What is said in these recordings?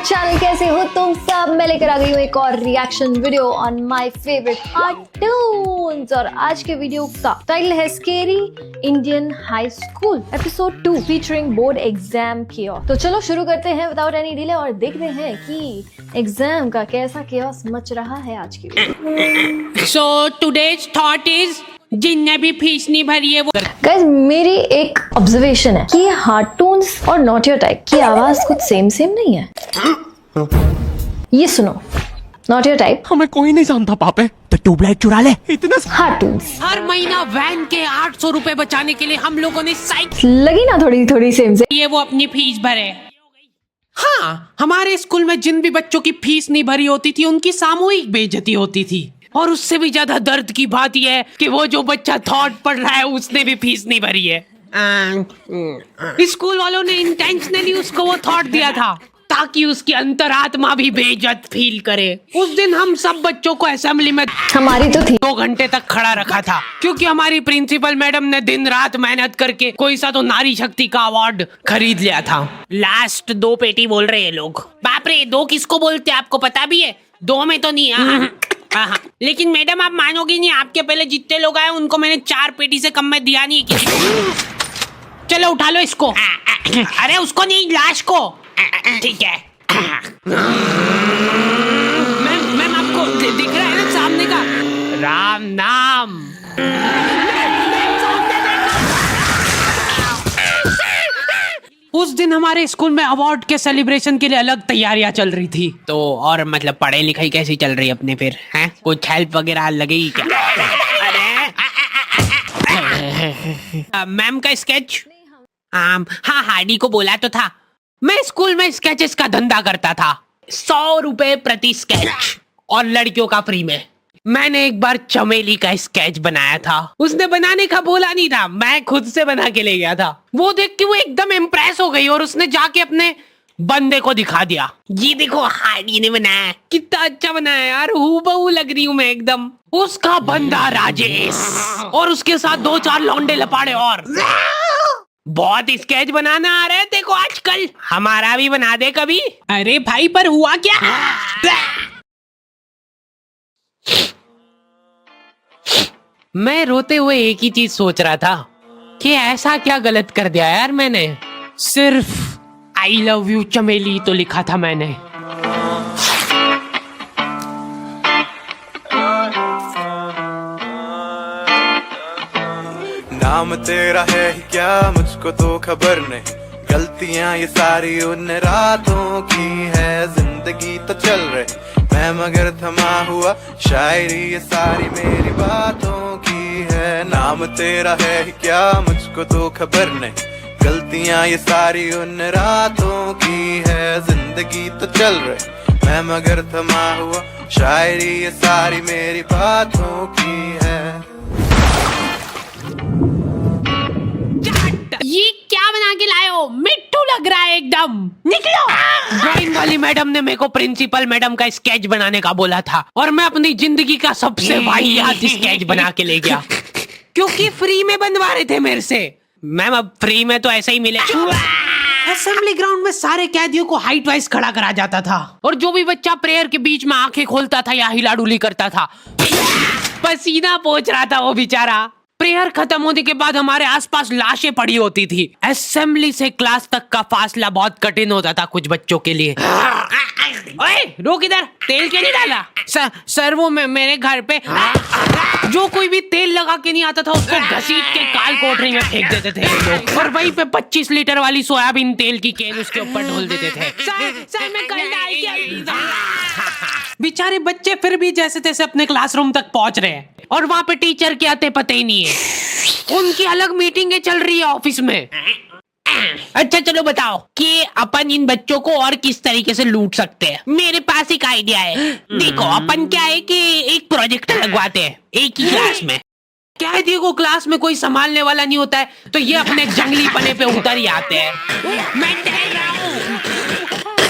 Channel, कैसे हो तुम सब। मैं लेकर आ गई हूँ एक और reaction video on my favourite cartoons. और आज के वीडियो का टाइटल है scary Indian high school episode 2 featuring board exam chaos. तो चलो शुरू करते हैं विदाउट एनी डिले और देखते हैं कि एग्जाम का कैसा केओस मच रहा है आज की video. So today's thought is जिनने भी फीस नहीं भरी है वो गाइस, मेरी एक ऑब्जर्वेशन है कि ये कार्टून्स और नॉट योर टाइप की आवाज कुछ सेम नहीं है। ये सुनो, नॉट योर टाइप हमें कोई नहीं जानता पापे, तो ट्यूबलाइट चुरा ले। इतना कार्टून्स हर महीना वैन के 800 रुपए बचाने के लिए हम लोगों ने साइकिल लगी ना थोड़ी सेम से। ये वो अपनी फीस भरे। हाँ, हमारे स्कूल में जिन भी बच्चों की फीस नहीं भरी होती थी उनकी सामूहिक बेइज्जती होती थी। और उससे भी ज्यादा दर्द की बात यह है कि वो जो बच्चा थॉट पढ़ रहा है उसने भी फीस नहीं भरी है। स्कूल वालों ने इंटेंशनली उसको वो थॉट दिया था ताकि उसकी अंतरात्मा भी बेइज्जत फील करे। उस दिन हम सब बच्चों को असेंबली में हमारी तो थी 2 घंटे तक खड़ा रखा था क्योंकि हमारी प्रिंसिपल मैडम ने दिन रात मेहनत करके कोई सा तो नारी शक्ति का अवार्ड खरीद लिया था। लास्ट 2 पेटी बोल रहे हैं लोग। बाप रे, 2 किसको बोलते हैं आपको पता भी है? 2 में तो नहीं। हाँ। लेकिन मैडम आप मानोगी नहीं, आपके पहले जितने लोग आए उनको मैंने 4 पेटी से कम में दिया नहीं किसी को। चलो उठा लो इसको। अरे उसको नहीं, लाश को। ठीक है। मैम आपको दिख रहा है ना सामने का राम नाम। उस दिन हमारे स्कूल में अवार्ड के सेलिब्रेशन के लिए अलग तैयारियां चल रही थी। तो और मतलब पढ़ाई लिखाई कैसी चल रही है अपने फिर? हैं कुछ हेल्प वगैरह लगेगी क्या? मैम का स्केच? हाँ, हार्डी को बोला तो था। मैं स्कूल में स्केचेस का धंधा करता था, 100 रुपए प्रति स्केच और लड़कियों का फ्री में। मैंने एक बार चमेली का स्केच बनाया था। उसने बनाने का बोला नहीं था, मैं खुद से बना के ले गया था। वो देख के वो एकदम इम्प्रेस हो गई और उसने जाके अपने बंदे को दिखा दिया। ये देखो हार्डी ने बनाया है, कितना अच्छा बनाया यार, हूबहू लग रही हूँ मैं एकदम। उसका बंदा राजेश और उसके साथ 2-4 लौंडे लपाड़े और बहुत स्केच बनाना आ रहा है देखो आजकल। हमारा भी बना दे कभी। अरे भाई पर हुआ क्या? मैं रोते हुए एक ही चीज सोच रहा था कि ऐसा क्या गलत कर दिया यार मैंने। सिर्फ आई लव यू चमेली तो लिखा था मैंने। नाम तेरा है ही क्या मुझको तो खबर नहीं, गलतियां ये सारी उन रातों की है। जिंदगी तो चल रही मैं मगर थमा हुआ, शायरी ये सारी मेरी बातों की है। नाम तेरा है ही क्या मुझको तो खबर नहीं, गलतियां ये सारी उन रातों की है। जिंदगी तो चल रही मैं मगर थमा हुआ, शायरी ये सारी मेरी बातों की है। ये क्या बना के लाए हो? मिट्टू लग रहा है एकदम। निकलो। ड्राइंग वाली मैडम ने मेरे को प्रिंसिपल मैडम का स्केच बनाने का बोला था और मैं अपनी जिंदगी का सबसे वाहियात स्केच बना के ले गया क्योंकि फ्री में बनवा रहे थे मेरे से। मैम अब फ्री में तो ऐसा ही मिले। असेंबली ग्राउंड में सारे कैदियों को हाइट वाइज खड़ा करा जाता था और जो भी बच्चा प्रेयर के बीच में आंखें खोलता था या हिलाडुली करता था, पसीना पोंछ रहा था वो बेचारा। प्रेयर खत्म होने के बाद हमारे आसपास लाशें पड़ी होती थी। असेंबली से क्लास तक का फासला बहुत कठिन होता था कुछ बच्चों के लिए। ओए रोक, इधर तेल क्यों नहीं डाला? सर वो मेरे घर पे जो कोई भी तेल लगा के नहीं आता था उसको घसीट के काल कोठरी में फेंक देते थे लोग और वहीं पे 25 लीटर वाली सोयाबीन तेल की केन उसके ऊपर ढोल देते थे। सर मैं कल डाल के बेचारे बच्चे फिर भी जैसे तैसे अपने क्लासरूम तक पहुंच रहे हैं और वहां पे टीचर के आते पते ही नहीं है। उनकी अलग मीटिंगें चल रही है ऑफिस में। अच्छा चलो बताओ कि अपन इन बच्चों को और किस तरीके से लूट सकते हैं। मेरे पास एक आइडिया है। देखो अपन क्या है कि एक प्रोजेक्टर लगवाते हैं एक ही क्लास में। कैदियों को क्लास में कोई संभालने वाला नहीं होता है तो ये अपने जंगली पने पे उतर ही आते हैं। मैं कह रहा हूँ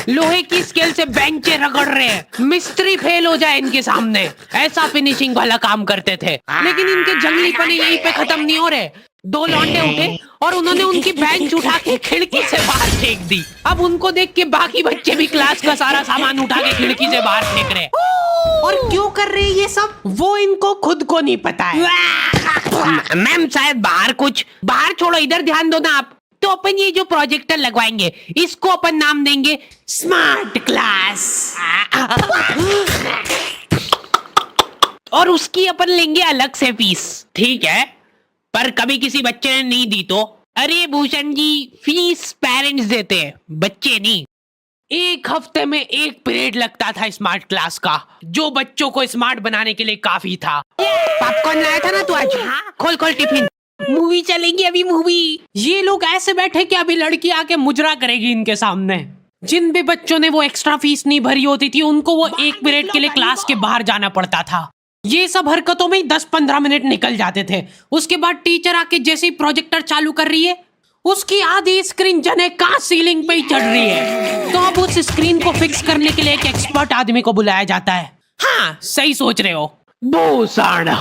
लोहे की स्केल से बेंचे रगड़ रहे हैं, मिस्त्री फेल हो जाए इनके सामने, ऐसा फिनिशिंग वाला काम करते थे। लेकिन इनके जंगलीपने यहीं पे खत्म नहीं हो रहे। दो लौंडे उठे और उन्होंने उनकी बेंच उठा के खिड़की से बाहर फेंक दी। अब उनको देख के बाकी बच्चे भी क्लास का सारा सामान उठा के खिड़की से बाहर फेंक रहे। और क्यों कर रहे हैं ये सब, वो इनको खुद को नहीं पता है। मैम शायद बाहर छोड़ो, इधर ध्यान दो ना आप। तो अपन ये जो प्रोजेक्टर लगवाएंगे इसको अपन नाम देंगे स्मार्ट क्लास। और उसकी अपन लेंगे अलग से फीस, ठीक है? पर कभी किसी बच्चे ने नहीं दी तो? अरे भूषण जी, फीस पेरेंट्स देते हैं, बच्चे नहीं। एक हफ्ते में एक पीरियड लगता था स्मार्ट क्लास का, जो बच्चों को स्मार्ट बनाने के लिए काफी था। पॉपकॉर्न लाया था ना तू आज? खोल खोल टिफिन, मूवी चलेगी अभी मूवी। ये लोग ऐसे बैठे कि अभी लड़की आके मुजरा करेगी इनके सामने। जिन भी बच्चों ने वो एक्स्ट्रा फीस नहीं भरी होती थी उनको वो एक पीरियड के लिए क्लास के बाहर जाना पड़ता था। ये सब हरकतों में ही 10-15 मिनट निकल जाते थे। उसके बाद टीचर आके जैसे ही प्रोजेक्टर चालू कर रही है उसकी आधी स्क्रीन जने का सीलिंग पे ही चढ़ रही है। तो अब उस स्क्रीन को फिक्स करने के लिए एक एक्सपर्ट आदमी को बुलाया जाता है। हाँ, सही सोच रहे हो भूषण।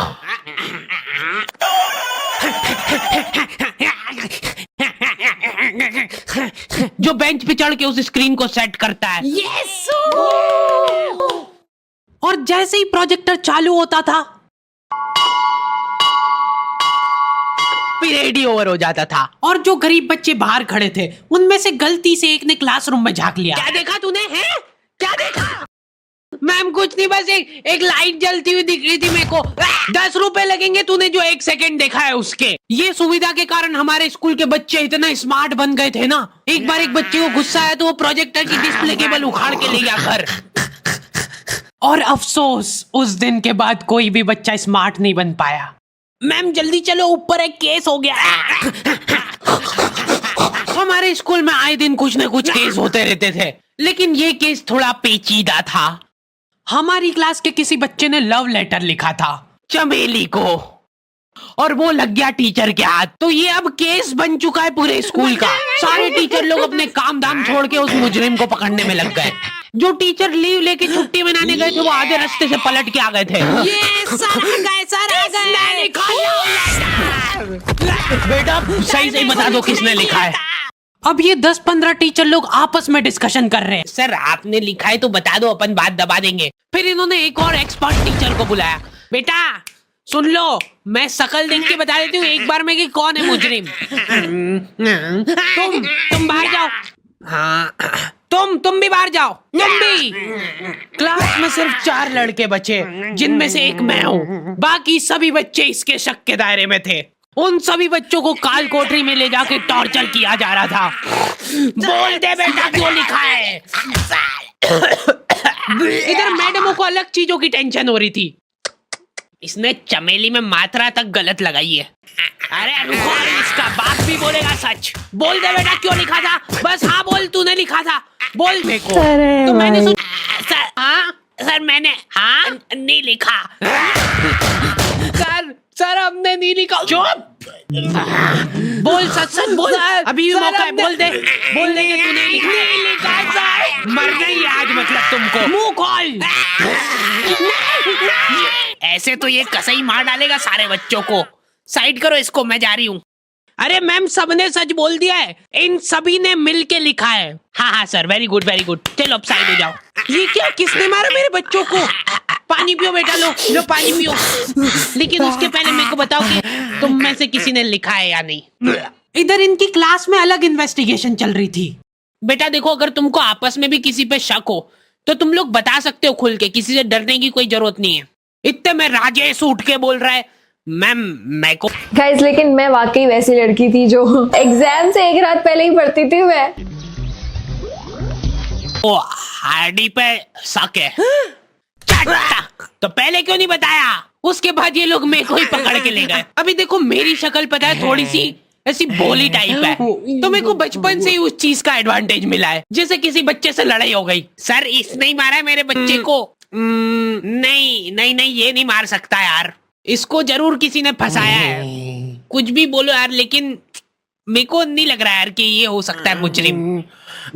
जो बेंच पे चढ़ के उस स्क्रीन को सेट करता है। यस। और जैसे ही प्रोजेक्टर चालू होता था पीरियड ही ओवर हो जाता था। और जो गरीब बच्चे बाहर खड़े थे उनमें से गलती से एक ने क्लासरूम में झांक लिया। क्या देखा तूने? है क्या देखा? मैम कुछ नहीं, बस एक लाइट जलती हुई दिख रही थी मेरे को। 10 रुपए लगेंगे तूने जो 1 सेकंड देखा है उसके। ये सुविधा के कारण हमारे स्कूल के बच्चे इतना स्मार्ट बन गए थे ना। एक बार एक बच्चे को गुस्सा आया तो वो प्रोजेक्टर की डिस्प्ले केबल उखाड़ के ले गया घर। और अफसोस, उस दिन के बाद कोई भी बच्चा स्मार्ट नहीं बन पाया। मैम जल्दी चलो, ऊपर एक केस हो गया। हमारे स्कूल में आए दिन कुछ न कुछ केस होते रहते थे, लेकिन ये केस थोड़ा पेचीदा था। हमारी क्लास के किसी बच्चे ने लव लेटर लिखा था चमेली को, और वो लग गया टीचर के हाथ। तो ये अब केस बन चुका है पूरे स्कूल का। सारे टीचर लोग अपने काम धाम छोड़ के उस मुजरिम को पकड़ने में लग गए। जो टीचर लीव लेके छुट्टी मनाने गए थे वो आधे रास्ते से पलट के आ गए थे। बेटा सही सही बता दो किसने लिखा है। अब ये 10-15 टीचर लोग आपस में डिस्कशन कर रहे हैं। सर आपने लिखा है तो बता दो, अपन बात दबा देंगे। फिर इन्होंने एक और एक्सपर्ट टीचर को बुलाया। बेटा सुन लो, मैं शकल देख के बता देती हूँ एक बार में कि कौन है मुजरिम। तुम बाहर जाओ। हाँ तुम भी बाहर जाओ। तुम भी। क्लास में सिर्फ 4 लड़के बचे, जिनमें से एक मैं हूँ। बाकी सभी बच्चे इसके शक के दायरे में थे। उन सभी बच्चों को काल कोठरी में ले जाके टॉर्चर किया जा रहा था। बोल दे बेटा क्यों लिखा है। इधर मैडमों को अलग चीजों की टेंशन हो रही थी। इसने चमेली में मात्रा तक गलत लगाई है। अरे रुको, इसका बाप भी बोलेगा सच। बोल दे बेटा क्यों लिखा था। बस हाँ बोल, तूने लिखा था। बोल मेरे को। तो मैंने सर मैंने हाँ नहीं लिखा। सर हमने नहीं लिखा। चुप। बोल सच बोल। अभी भी मौका है, बोल दे कि तूने लिखा सर। मरना ही आज मतलब तुमको। मुंह खोल। ऐसे तो ये कसाई मार डालेगा सारे बच्चों को। साइड करो इसको, मैं जा रही हूँ। अरे मैम सबने सच बोल दिया है, इन सभी ने मिल के लिखा है। हाँ sir, very good very good. चलो अब साइड हो जाओ। ये क्या, किसने मारा मेरे बच्चों को? पानी पियो बेटा, लो पानी पियो। लेकिन उसके पहले मेरे को बताओ कि तुम में से किसी ने लिखा है या नहीं। इधर इनकी क्लास में अलग इन्वेस्टिगेशन चल रही थी। बेटा देखो, अगर तुमको आपस में भी किसी पे शक हो तो तुम लोग बता सकते हो खुल के, किसी से डरने की कोई जरूरत नहीं है। इतने में राजेश उठ के बोल रहा है, मैम मैं को। गाइस लेकिन मैं वाकई वैसी लड़की थी जो एग्जाम से एक रात पहले ही पढ़ती थी। मैं ओ हार्डी पे शक है। तो पहले क्यों नहीं बताया? उसके बाद ये लोग मेरे को ही पकड़ के ले गए। अभी देखो मेरी शक्ल पता है थोड़ी सी ऐसी भोली टाइप है, तो मेरे को बचपन से ही उस चीज का एडवांटेज मिला है। जैसे किसी बच्चे से लड़ाई हो गई, सर इसने ही मारा है मेरे बच्चे को। नहीं नहीं नहीं, ये नहीं मार सकता यार, इसको जरूर किसी ने फंसाया है। कुछ भी बोलो यार, लेकिन मेरे को नहीं लग रहा यार कि ये हो सकता है मुजरिम।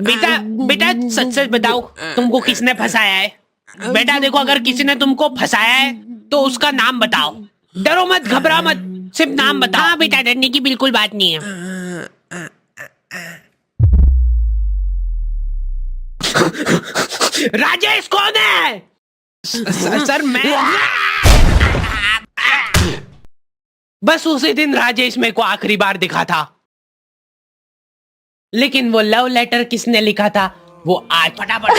बेटा बेटा सच सच बताओ, तुमको किसने फंसाया है? बेटा देखो, अगर किसी ने तुमको फंसाया है तो उसका नाम बताओ। डरो मत, घबरा मत, सिर्फ नाम बता। हाँ बेटा, डरने की बिल्कुल बात नहीं है। राजेश कौन है? सर मैं बस उसी दिन राजेश मेरे को आखिरी बार दिखा था, लेकिन वो लव लेटर किसने लिखा था वो आज फटाफट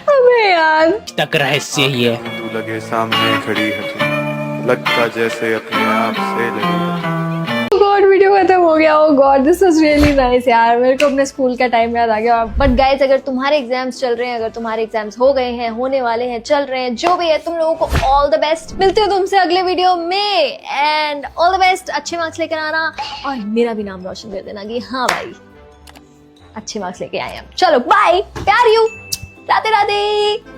अबे यार, तक रहस्य ही है। तू लगे सामने खड़ी है तू, लगता जैसे अपने आप से लगी। गॉड, वीडियो खत्म हो गया। Oh God, this was really nice यार। मेरे को अपने स्कूल का टाइम याद आ गया। बट गाइस, अगर तुम्हारे एग्जाम्स चल रहे हैं, अगर तुम्हारे एग्जाम्स हो गए हैं, होने वाले हैं, चल रहे हैं, जो भी है, तुम लोगों को ऑल द बेस्ट। मिलते हो तुमसे अगले वीडियो में, एंड ऑल द बेस्ट। अच्छे मार्क्स लेकर आना और मेरा भी नाम रोशन कर देना कि हाँ भाई अच्छे मार्क्स लेके आए हम। चलो बाय, प्यार यू, राधे राधे।